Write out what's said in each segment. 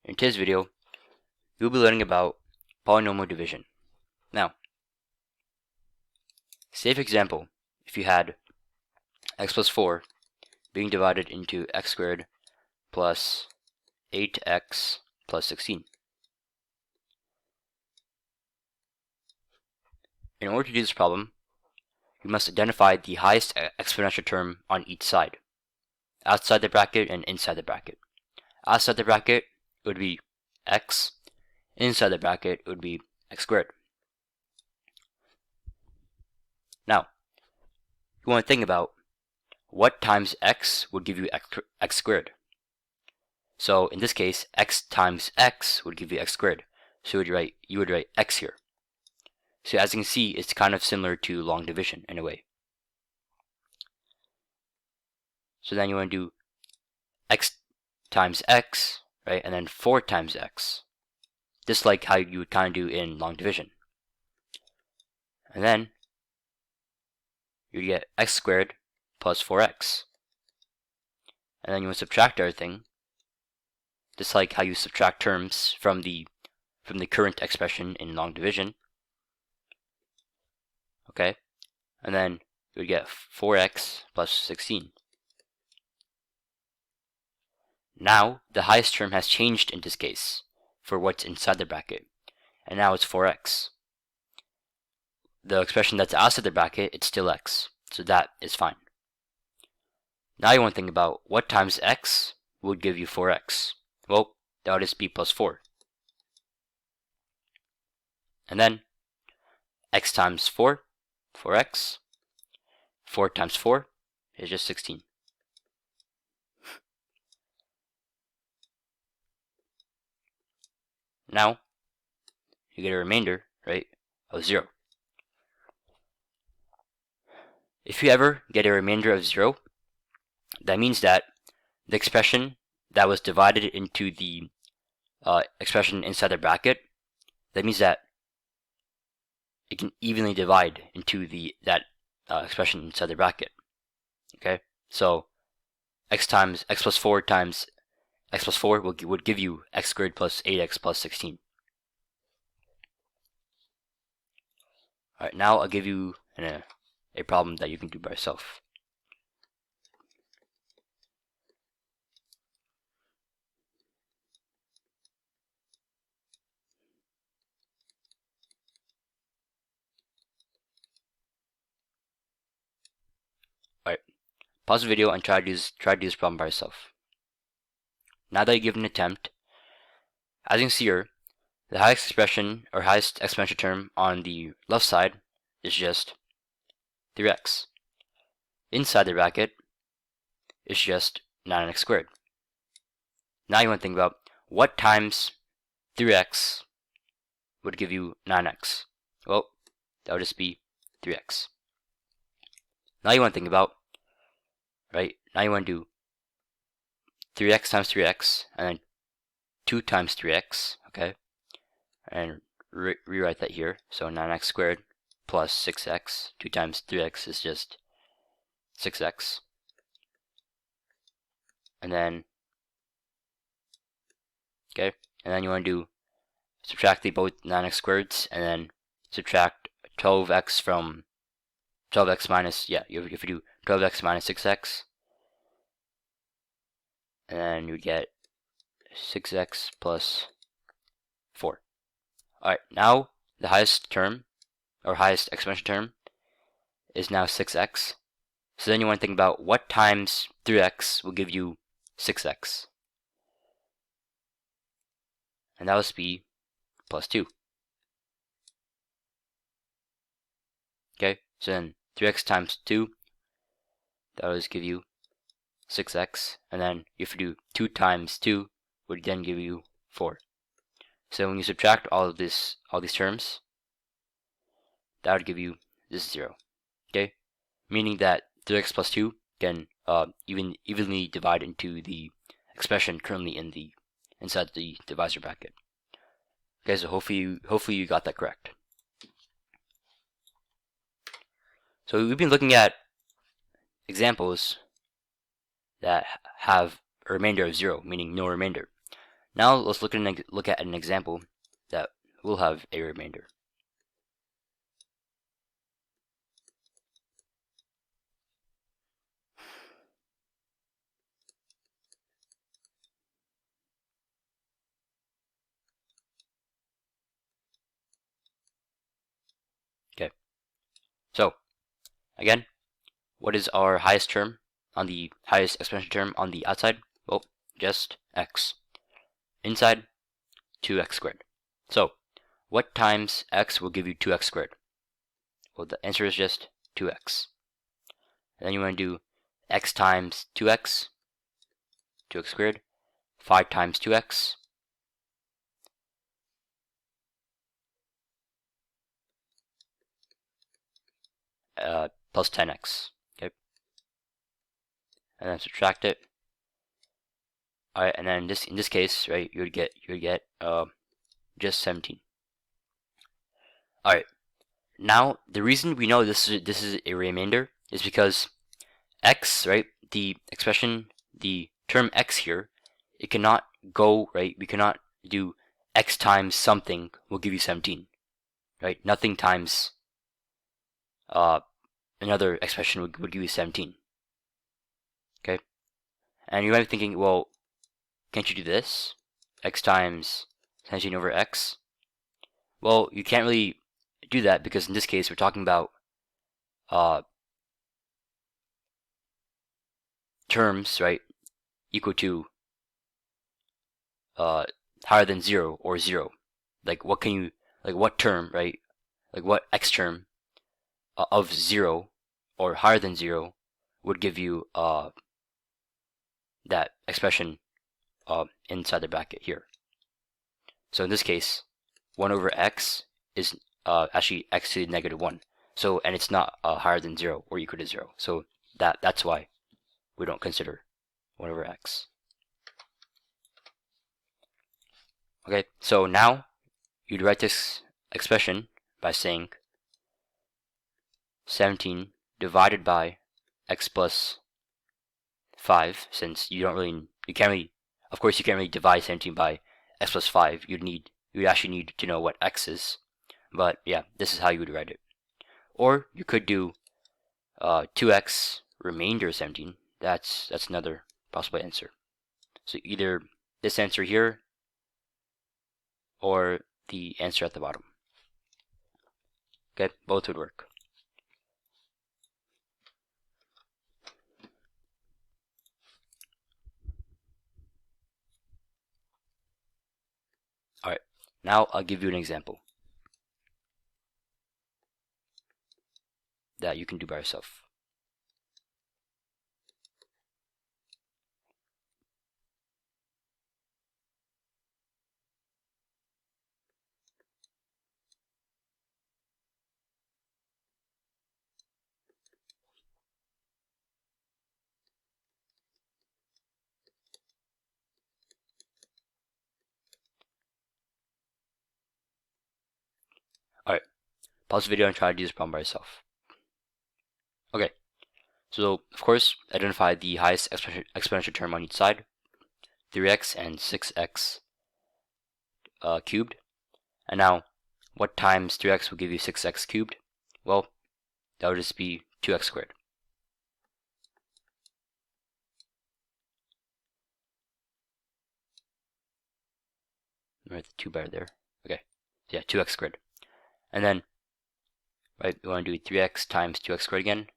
In today's video, we'll be learning about polynomial division. Now, say for example, if you had x plus 4 being divided into x squared plus 8x plus 16. In order to do this problem, you must identify the highest exponential term on each side, outside the bracket and inside the bracket. Outside the bracket, it would be x. Inside the bracket, it would be x squared. Now, you want to think about what times x would give you x squared. So in this case, x times x would give you x squared. So you would write x here. So as you can see, it's kind of similar to long division in a way. So then you want to do x times x, right? And then 4 times x. Just like how you would kind of do in long division. And then you get x squared plus 4x. And then you want to subtract everything, just like how you subtract terms from the current expression in long division. Okay? And then you would get 4x plus 16. Now, the highest term has changed in this case for what's inside the bracket, and now it's 4x. The expression that's outside the bracket, it's still x, so that is fine. Now you want to think about what times x would give you 4x. Well, that would just be plus 4. And then x times 4, 4x. 4 times 4 is just 16. Now, you get a remainder, right, of 0. If you ever get a remainder of 0, that means that the expression that was divided into the expression inside the bracket, that means that it can evenly divide into that expression inside the bracket. Okay, so x plus 4 times x plus 4 would give you x squared plus 8x plus 16. Alright, now I'll give you a problem that you can do by yourself. Alright, pause the video and try to do this problem by yourself. Now that you give an attempt, as you can see here, the highest expression or highest exponential term on the left side is just 3x. Inside the bracket is just 9x squared. Now you want to think about what times 3x would give you 9x. Well, that would just be 3x. Now you want to think about, right, now you want to do 3x times 3x, and then 2 times 3x, okay? And rewrite that here. So 9x squared plus 6x. 2 times 3x is just 6x. And then, okay, and then you want to do subtract the both 9x squareds, and then subtract 12x from 12x minus, yeah, you have to do 12x minus 6x. And then you get 6x plus 4. Alright, now the highest term, or highest exponential term, is now 6x. So then you want to think about what times 3x will give you 6x. And that would be plus 2. Okay, so then 3x times 2, that would give you 6x, and then you have to do 2 times 2 would then give you 4. So when you subtract all these terms, that would give you this 0. Okay, meaning that 3x plus 2 can evenly divide into the expression currently inside the divisor bracket. Okay, so hopefully you got that correct. So we've been looking at examples that have a remainder of 0, meaning no remainder. Now let's look at an example that will have a remainder. Okay. So again, what is our highest term on the highest exponential term on the outside? Well, just x. Inside, 2x squared. So what times x will give you 2x squared? Well, the answer is just 2x. And then you want to do x times 2x, 2x squared, 5 times 2x, plus 10x. Okay, and then subtract it. All right, and then in this case, right, you would get just 17. All right. Now the reason we know this is a remainder is because x, right, the expression, the term x here, it cannot go, right, we cannot do x times something will give you 17, right? Nothing times another expression would give you 17. Okay, and you might be thinking, well, can't you do this? X times 17 over x? Well, you can't really do that because in this case we're talking about terms, right, equal to higher than 0 or 0. Like what term, right? Like what x term of 0 or higher than 0 would give you that expression inside the bracket here. So in this case, 1 over x is actually x to the negative 1. So, and it's not higher than 0 or equal to 0. So that's why we don't consider 1 over x. Okay, so now you'd write this expression by saying 17 divided by x plus 5, since you can't really divide 17 by x plus 5. You'd actually need to know what x is. But yeah, this is how you would write it. Or you could do 2x remainder 17. That's another possible answer. So either this answer here or the answer at the bottom. Okay, both would work. Alright, now I'll give you an example that you can do by yourself. Alright, pause the video and try to do this problem by yourself. Okay, so of course, identify the highest exponential term on each side, 3x and 6x cubed. And now, what times 3x will give you 6x cubed? Well, that would just be 2x squared. Write the 2 bar there. Okay, so yeah, 2x squared. And then, right, we want to do 3x times 2x squared again.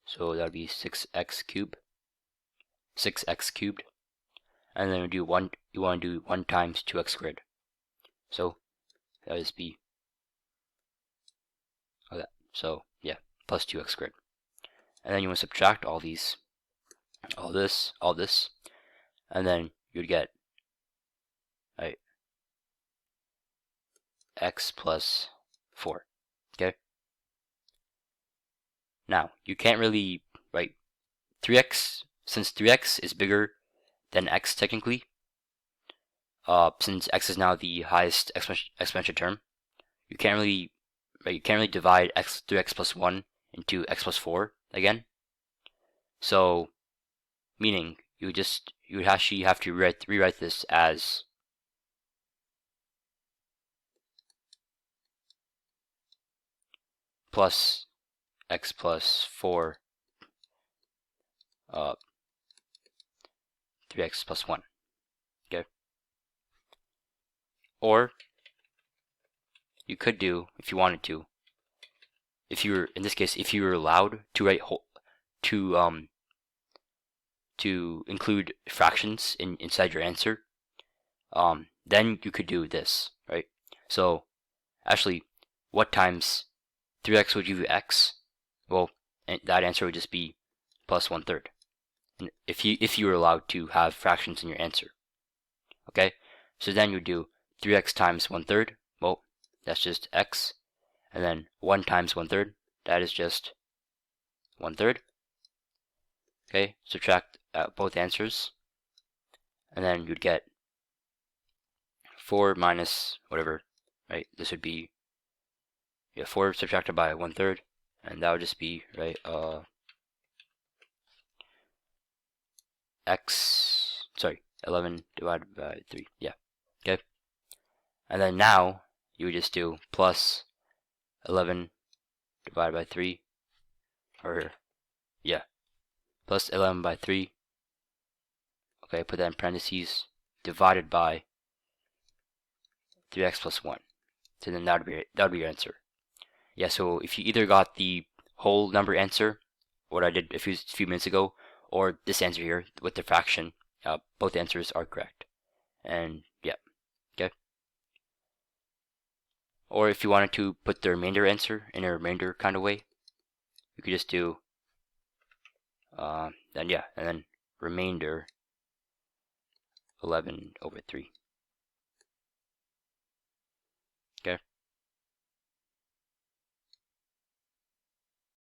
So that would be 6x cubed. And then you want to do 1 times 2x squared. So that would just be okay. So yeah, plus 2x squared. And then you want to subtract all these, all this, and then you'd get, right, x plus 4. Okay. Now you can't really write 3x, since 3x is bigger than x technically. Since x is now the highest exponential term, you can't really divide 3x plus 1 into x plus 4 again. So, meaning you would actually have to rewrite this as plus x plus 4 3x plus 1. Okay. Or you could do, if you wanted to, if you were, in this case, if you were allowed to write to include fractions inside your answer, then you could do this, right? So actually, what times 3x would give you x? Well, that answer would just be plus 1/3. And if you were allowed to have fractions in your answer, okay. So then you do 3x times 1/3. Well, that's just x, and then 1 times 1/3. That is just 1/3. Okay. Subtract both answers, and then you'd get 4 minus whatever, right? This would be 4 subtracted by 1/3, and that would just be right x, sorry, 11 divided by 3. Yeah. Okay. And then now you would just do plus 11 divided by 3, or yeah, plus 11 by 3. Okay, put that in parentheses, divided by 3x plus 1. So then that would be your answer. Yeah, so if you either got the whole number answer, what I did a few minutes ago, or this answer here with the fraction, both answers are correct. And yeah, okay. Or if you wanted to put the remainder answer in a remainder kind of way, you could just do then yeah, and then remainder 11/3.